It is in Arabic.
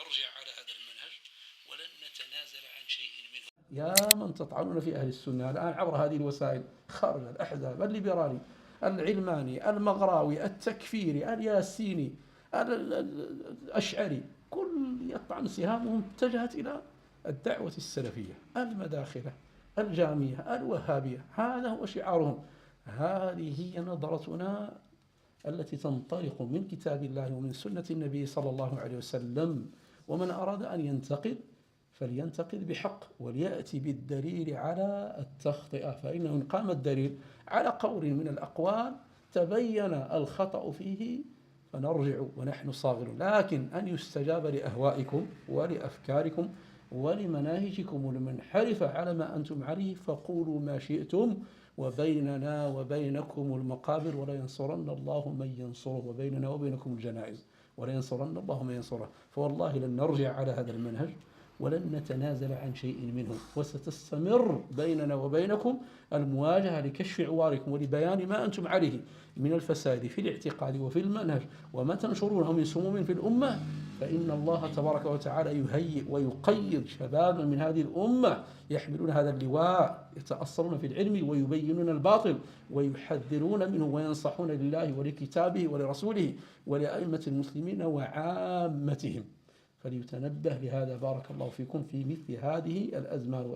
نرجع على هذا المنهج ولن نتنازل عن شيء منه. يا من تطعنون في أهل السنة الآن عبر هذه الوسائل، خارج الأحزاب، الليبرالي، العلماني، المغراوي، التكفيري، الياسيني، الأشعري، كل يطعن سهامهم اتجهت إلى الدعوة السلفية، المداخلة، الجامية، الوهابية، هذا هو شعارهم. هذه هي نظرتنا التي تنطلق من كتاب الله ومن سنة النبي صلى الله عليه وسلم. ومن أراد أن ينتقد فلينتقد بحق وليأتي بالدليل على التخطئة، فإنه إن قام الدليل على قول من الأقوال تبين الخطأ فيه فنرجع ونحن صاغرون. لكن أن يستجاب لأهوائكم ولأفكاركم ولمناهجكم المنحرفة على ما أنتم عليه فقولوا ما شئتم، وبيننا وبينكم المقابر ولا ينصرن الله من ينصره، وبيننا وبينكم الجنائز ولا ينصرن الله من ينصره. فوالله لن نرجع على هذا المنهج ولن نتنازل عن شيء منه، وستستمر بيننا وبينكم المواجهة لكشف عواركم ولبيان ما أنتم عليه من الفساد في الاعتقاد وفي المنهج وما تنشرونه من سموم في الأمة. فإن الله تبارك وتعالى يهيئ ويقيد شبابا من هذه الأمة يحملون هذا اللواء، يتأصلون في العلم ويبينون الباطل ويحذرون منه وينصحون لله ولكتابه ولرسوله ولأئمة المسلمين وعامتهم. فليتنبه لهذا بارك الله فيكم في مثل هذه الأزمان.